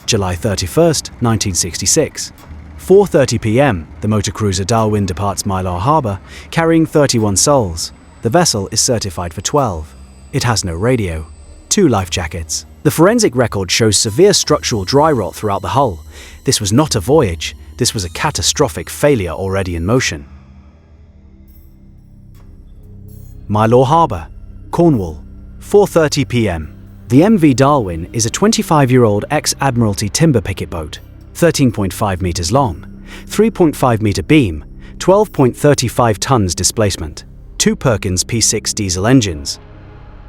July 31st, 1966. 4:30 p.m., the motor cruiser Darwin departs Mylor harbour, carrying 31 souls. The vessel is certified for 12. It has no radio. 2 life jackets. The forensic record shows severe structural dry rot throughout the hull. This was not a voyage. This was a catastrophic failure already in motion. Mylor Harbour, Cornwall, 4:30 p.m. The MV Darwin is a 25-year-old ex-Admiralty timber picket boat, 13.5 meters long, 3.5 meter beam, 12.35 tons displacement, 2 Perkins P6 diesel engines,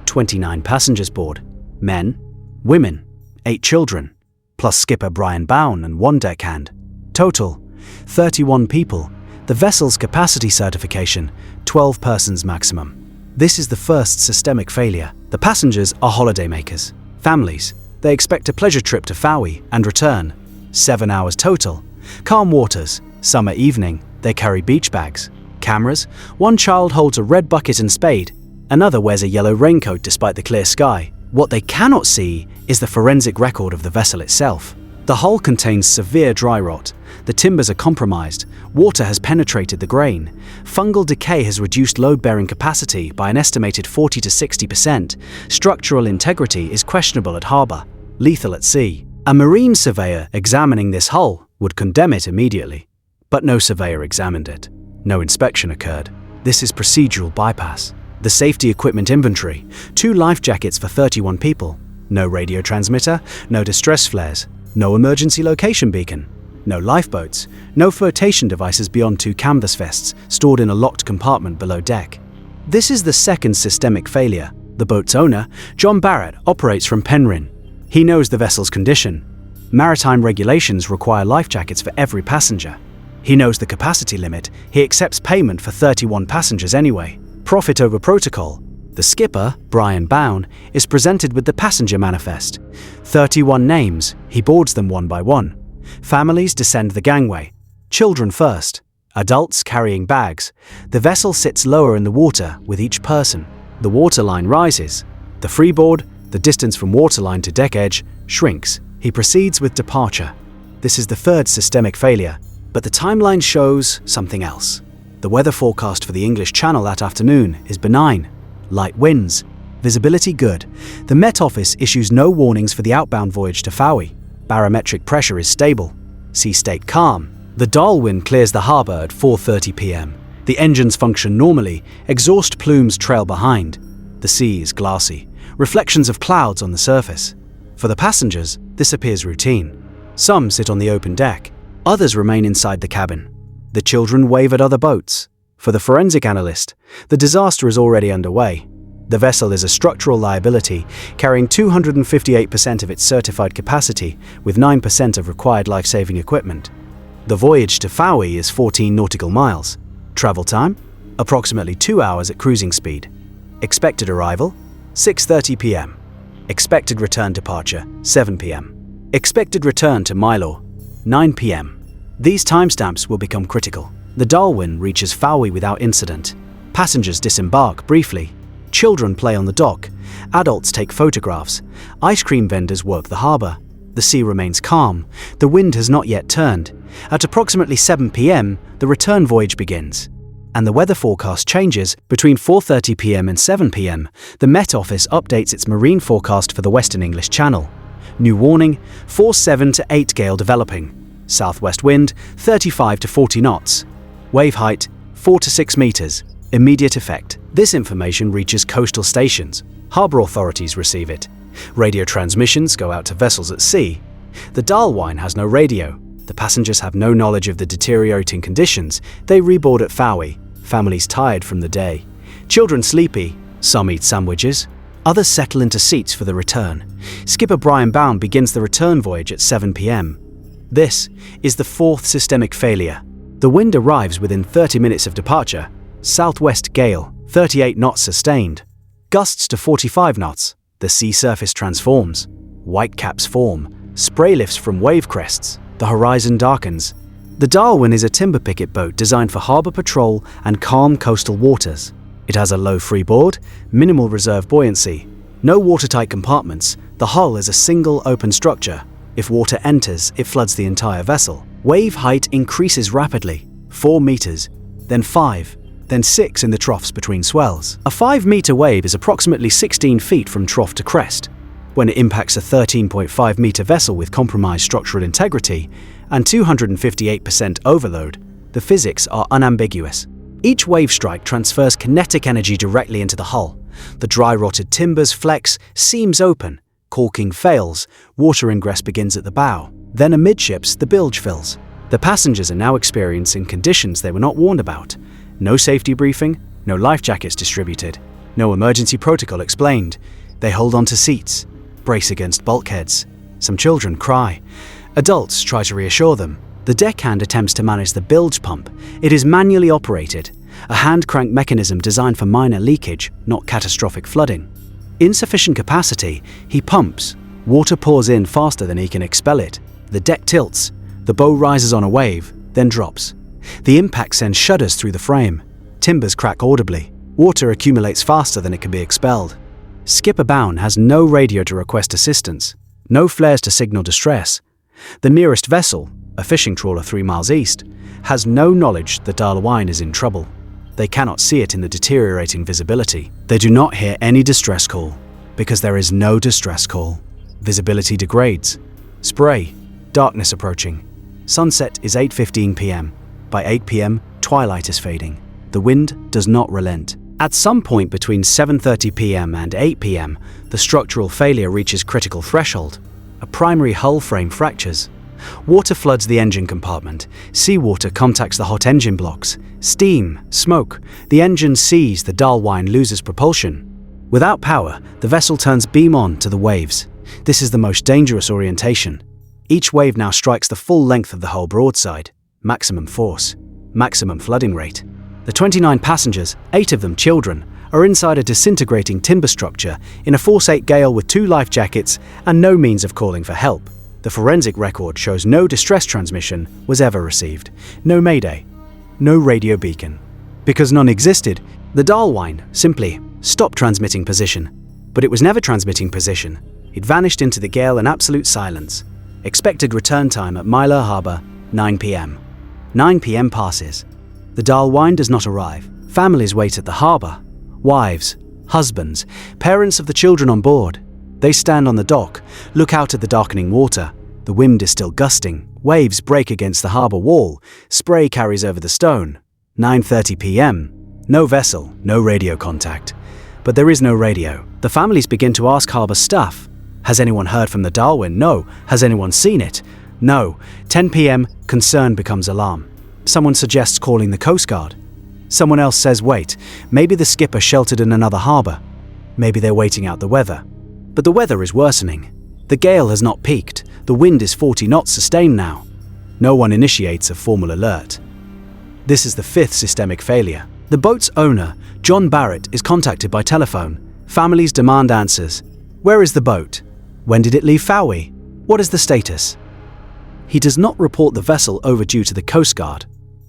29 passengers board, men, women, 8 children, plus skipper Brian Bown and 1 deckhand. Total, 31 people. The vessel's capacity certification, 12 persons maximum. This is the first systemic failure. The passengers are holidaymakers, families. They expect a pleasure trip to Fowey and return. 7 hours total. Calm waters, summer evening. They carry beach bags, cameras. 1 child holds a red bucket and spade. Another wears a yellow raincoat despite the clear sky. What they cannot see is the forensic record of the vessel itself. The hull contains severe dry rot. The timbers are compromised. Water has penetrated the grain. Fungal decay has reduced load-bearing capacity by an estimated 40 to 60%. Structural integrity is questionable at harbour, lethal at sea. A marine surveyor examining this hull would condemn it immediately. But no surveyor examined it. No inspection occurred. This is procedural bypass. The safety equipment inventory: 2 life jackets for 31 people. No radio transmitter, no distress flares, no emergency location beacon, no lifeboats, no flotation devices beyond 2 canvas vests stored in a locked compartment below deck. This is the second systemic failure. The boat's owner, John Barrett, operates from Penryn. He knows the vessel's condition. Maritime regulations require life jackets for every passenger. He knows the capacity limit. He accepts payment for 31 passengers anyway. Profit over protocol. The skipper, Brian Bown, is presented with the passenger manifest. 31 names. He boards them one by one. Families descend the gangway. Children first. Adults carrying bags. The vessel sits lower in the water with each person. The waterline rises. The freeboard, the distance from waterline to deck edge, shrinks. He proceeds with departure. This is the third systemic failure, but the timeline shows something else. The weather forecast for the English Channel that afternoon is benign. Light winds. Visibility good. The Met Office issues no warnings for the outbound voyage to Fowey. Barometric pressure is stable. Sea state calm. The Darlwyne clears the harbour at 4:30 p.m. The engines function normally. Exhaust plumes trail behind. The sea is glassy. Reflections of clouds on the surface. For the passengers, this appears routine. Some sit on the open deck. Others remain inside the cabin. The children wave at other boats. For the forensic analyst, the disaster is already underway. The vessel is a structural liability, carrying 258% of its certified capacity with 9% of required life-saving equipment. The voyage to Fowey is 14 nautical miles. Travel time? Approximately 2 hours at cruising speed. Expected arrival? 6:30 p.m. Expected return departure? 7 p.m. Expected return to Milo? 9 p.m. These timestamps will become critical. The Darwin reaches Fowey without incident. Passengers disembark briefly. Children play on the dock. Adults take photographs. Ice cream vendors work the harbour. The sea remains calm. The wind has not yet turned. At approximately 7 p.m., the return voyage begins. And the weather forecast changes between 4:30 p.m. and 7 p.m. The Met Office updates its marine forecast for the Western English Channel. New warning: force 7 to 8 gale developing. Southwest wind 35 to 40 knots. Wave height 4 to 6 meters. Immediate effect. This information reaches coastal stations. Harbour authorities receive it. Radio transmissions go out to vessels at sea. The Darlwyne has no radio. The passengers have no knowledge of the deteriorating conditions. They reboard at Fowey. Families tired from the day. Children sleepy. Some eat sandwiches. Others settle into seats for the return. Skipper Brian Bown begins the return voyage at 7 p.m. This is the fourth systemic failure. The wind arrives within 30 minutes of departure. Southwest gale, 38 knots sustained. Gusts to 45 knots. The sea surface transforms. Whitecaps form. Spray lifts from wave crests. The horizon darkens. The Darwin is a timber picket boat designed for harbour patrol and calm coastal waters. It has a low freeboard, minimal reserve buoyancy, no watertight compartments. The hull is a single open structure. If water enters, it floods the entire vessel. Wave height increases rapidly, 4 meters, then 5, then 6 in the troughs between swells. A 5-meter wave is approximately 16 feet from trough to crest. When it impacts a 13.5-meter vessel with compromised structural integrity and 258% overload, the physics are unambiguous. Each wave strike transfers kinetic energy directly into the hull. The dry-rotted timbers flex, seams open, caulking fails, water ingress begins at the bow. Then amidships, the bilge fills. The passengers are now experiencing conditions they were not warned about. No safety briefing, no life jackets distributed, no emergency protocol explained. They hold onto seats, brace against bulkheads. Some children cry. Adults try to reassure them. The deckhand attempts to manage the bilge pump. It is manually operated, a hand-crank mechanism designed for minor leakage, not catastrophic flooding. Insufficient capacity, he pumps. Water pours in faster than he can expel it. The deck tilts. The bow rises on a wave, then drops. The impact sends shudders through the frame. Timbers crack audibly. Water accumulates faster than it can be expelled. Skipper Bown has no radio to request assistance, no flares to signal distress. The nearest vessel, a fishing trawler 3 miles east, has no knowledge that Darlwyne is in trouble. They cannot see it in the deteriorating visibility. They do not hear any distress call, because there is no distress call. Visibility degrades. Spray. Darkness approaching. Sunset is 8:15 p.m. By 8 p.m., twilight is fading. The wind does not relent. At some point between 7:30 p.m. and 8 p.m., the structural failure reaches critical threshold. A primary hull frame fractures. Water floods the engine compartment. Seawater contacts the hot engine blocks. Steam, smoke. The engine sees the Darlwyne loses propulsion. Without power, the vessel turns beam on to the waves. This is the most dangerous orientation. Each wave now strikes the full length of the hull broadside. Maximum force. Maximum flooding rate. The 29 passengers, 8 of them children, are inside a disintegrating timber structure in a Force 8 Gale with 2 life jackets and no means of calling for help. The forensic record shows no distress transmission was ever received. No mayday. No radio beacon. Because none existed, the Darlwyne simply stopped transmitting position. But it was never transmitting position. It vanished into the gale in absolute silence. Expected return time at Mylor harbour, 9 p.m. 9 p.m. passes. The Darlwyne does not arrive. Families wait at the harbour. Wives, husbands, parents of the children on board. They stand on the dock, look out at the darkening water. The wind is still gusting. Waves break against the harbour wall. Spray carries over the stone. 9:30 p.m. No vessel, no radio contact. But there is no radio. The families begin to ask harbour staff. Has anyone heard from the Darwin? No. Has anyone seen it? No. 10 p.m. Concern becomes alarm. Someone suggests calling the Coast Guard. Someone else says wait, maybe the skipper sheltered in another harbour. Maybe they're waiting out the weather. But the weather is worsening. The gale has not peaked. The wind is 40 knots sustained now. No one initiates a formal alert. This is the 5th systemic failure. The boat's owner, John Barrett, is contacted by telephone. Families demand answers. Where is the boat? When did it leave Fowey? What is the status? He does not report the vessel overdue to the Coast Guard.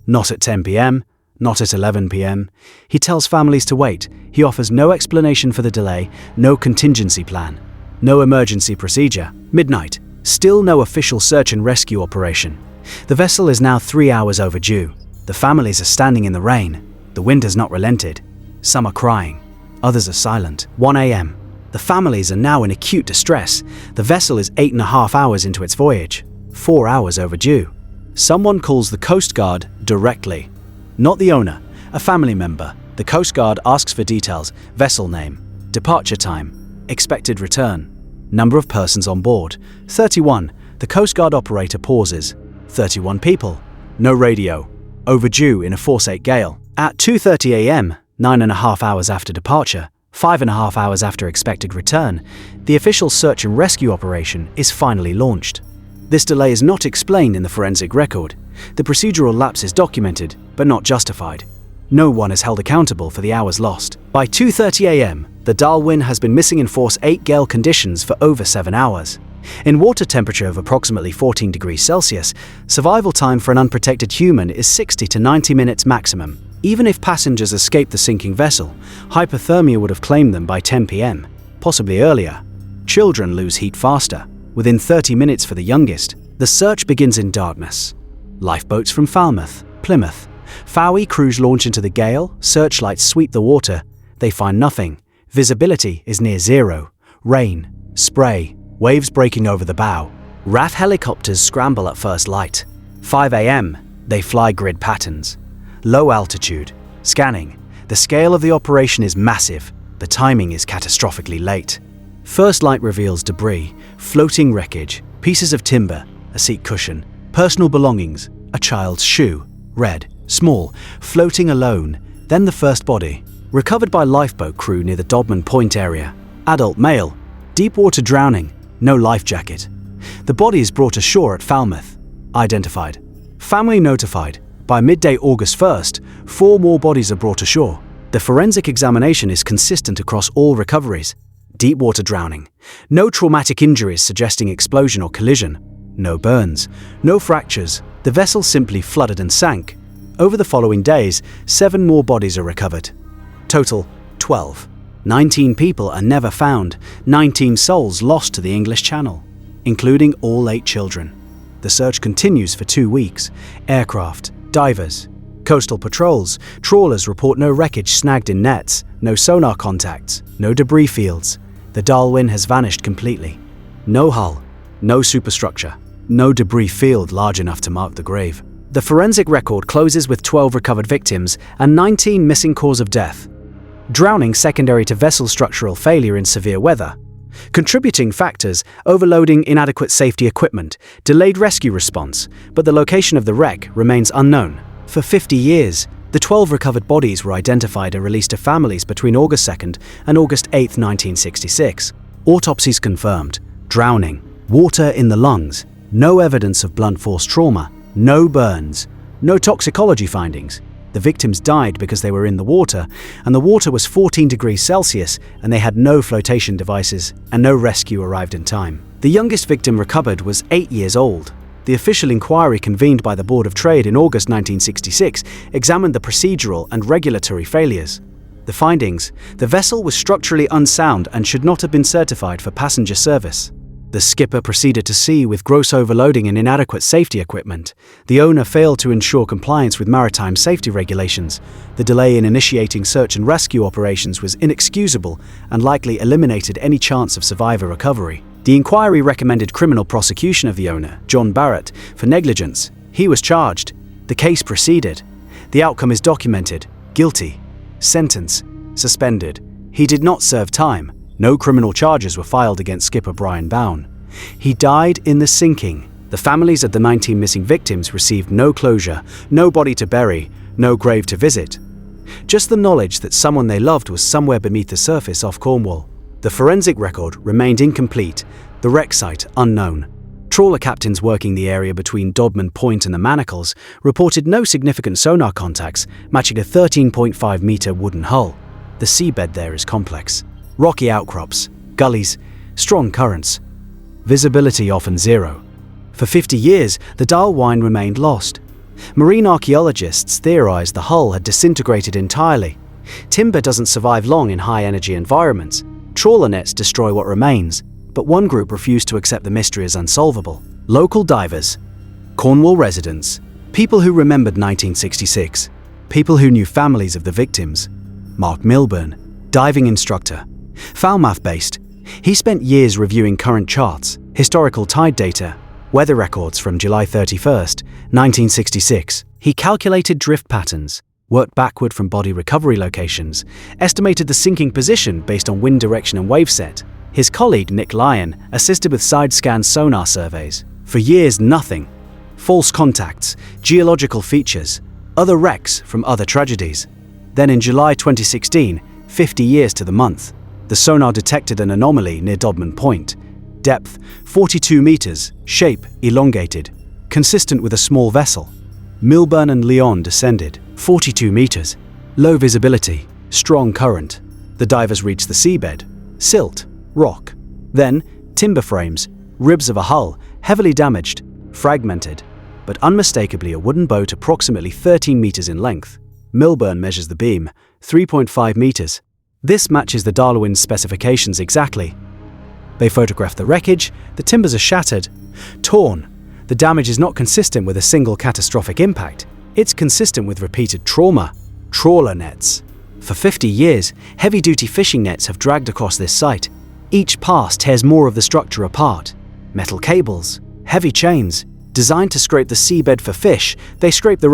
Not at 10 p.m., not at 11 p.m. He tells families to wait. He offers no explanation for the delay, no contingency plan, no emergency procedure. Midnight. Still no official search and rescue operation. The vessel is now 3 hours overdue. The families are standing in the rain. The wind has not relented. Some are crying. Others are silent. 1 a.m. The families are now in acute distress. The vessel is 8.5 hours into its voyage. 4 hours overdue. Someone calls the Coast Guard directly. Not the owner, a family member. The Coast Guard asks for details, vessel name, departure time, expected return, number of persons on board. 31. The Coast Guard operator pauses. 31 people. No radio. Overdue in a Force 8 Gale. At 2:30 a.m., 9.5 hours after departure, 5.5 hours after expected return, the official search and rescue operation is finally launched. This delay is not explained in the forensic record. The procedural lapse is documented, but not justified. No one is held accountable for the hours lost. By 2:30 a.m., the Darwin has been missing in Force 8 Gale conditions for over 7 hours. In water temperature of approximately 14 degrees Celsius, survival time for an unprotected human is 60 to 90 minutes maximum. Even if passengers escaped the sinking vessel, hypothermia would have claimed them by 10 p.m., possibly earlier. Children lose heat faster. Within 30 minutes for the youngest, the search begins in darkness. Lifeboats from Falmouth, Plymouth, Fowey crews launch into the Gale, searchlights sweep the water. They find nothing. Visibility is near zero. Rain, spray, waves breaking over the bow. RAF helicopters scramble at first light. 5 a.m., they fly grid patterns. Low altitude, scanning. The scale of the operation is massive. The timing is catastrophically late. First light reveals debris, floating wreckage, pieces of timber, a seat cushion, personal belongings, a child's shoe, red, small, floating alone, then the first body, recovered by lifeboat crew near the Dodman Point area. Adult male, deep water drowning, no life jacket. The body is brought ashore at Falmouth. Identified. Family notified. By midday August 1st, 4 more bodies are brought ashore. The forensic examination is consistent across all recoveries. Deep water drowning. No traumatic injuries suggesting explosion or collision. No burns. No fractures. The vessel simply flooded and sank. Over the following days, 7 more bodies are recovered. Total, 12. 19 people are never found. 19 souls lost to the English Channel, including all 8 children. The search continues for 2 weeks. Aircraft, divers, coastal patrols, trawlers report no wreckage snagged in nets, no sonar contacts, no debris fields. The Darlwyne has vanished completely. No hull, no superstructure, no debris field large enough to mark the grave. The forensic record closes with 12 recovered victims and 19 missing cause of death. Drowning secondary to vessel structural failure in severe weather. Contributing factors: overloading, inadequate safety equipment, delayed rescue response, but the location of the wreck remains unknown. For 50 years, the 12 recovered bodies were identified and released to families between August 2nd and August 8th, 1966. Autopsies confirmed: drowning, water in the lungs, no evidence of blunt force trauma, no burns, no toxicology findings. The victims died because they were in the water, and the water was 14 degrees Celsius, and they had no flotation devices, and no rescue arrived in time. The youngest victim recovered was 8 years old. The official inquiry convened by the Board of Trade in August 1966 examined the procedural and regulatory failures. The findings: the vessel was structurally unsound and should not have been certified for passenger service. The skipper proceeded to sea with gross overloading and inadequate safety equipment. The owner failed to ensure compliance with maritime safety regulations. The delay in initiating search and rescue operations was inexcusable and likely eliminated any chance of survivor recovery. The inquiry recommended criminal prosecution of the owner, John Barrett, for negligence. He was charged. The case proceeded. The outcome is documented: guilty. Sentence: suspended. He did not serve time. No criminal charges were filed against skipper Brian Bown. He died in the sinking. The families of the 19 missing victims received no closure, no body to bury, no grave to visit. Just the knowledge that someone they loved was somewhere beneath the surface off Cornwall. The forensic record remained incomplete, the wreck site unknown. Trawler captains working the area between Dodman Point and the Manacles reported no significant sonar contacts matching a 13.5-metre wooden hull. The seabed there is complex. Rocky outcrops, gullies, strong currents. Visibility often zero. For 50 years, the Darlwyne remained lost. Marine archaeologists theorized the hull had disintegrated entirely. Timber doesn't survive long in high-energy environments. Trawler nets destroy what remains, but one group refused to accept the mystery as unsolvable. Local divers, Cornwall residents, people who remembered 1966, people who knew families of the victims. Mark Milburn, diving instructor, Falmouth-based. He spent years reviewing current charts, historical tide data, weather records from July 31st, 1966. He calculated drift patterns, worked backward from body recovery locations, estimated the sinking position based on wind direction and waveset. His colleague Nick Lyon assisted with side-scan sonar surveys. For years, nothing. False contacts, geological features, other wrecks from other tragedies. Then in July 2016, 50 years to the month, the sonar detected an anomaly near Dodman Point. Depth 42 meters, shape elongated, consistent with a small vessel. Milburn and Lyon descended, 42 meters. Low visibility, strong current. The divers reached the seabed. Silt, rock. Then timber frames, ribs of a hull, heavily damaged, fragmented, but unmistakably a wooden boat approximately 13 meters in length. Milburn measures the beam, 3.5 meters. This matches the Darwin specifications exactly. They photograph the wreckage, the timbers are shattered, torn. The damage is not consistent with a single catastrophic impact. It's consistent with repeated trauma. Trawler nets. For 50 years, heavy-duty fishing nets have dragged across this site. Each pass tears more of the structure apart. Metal cables, heavy chains, designed to scrape the seabed for fish, they scrape the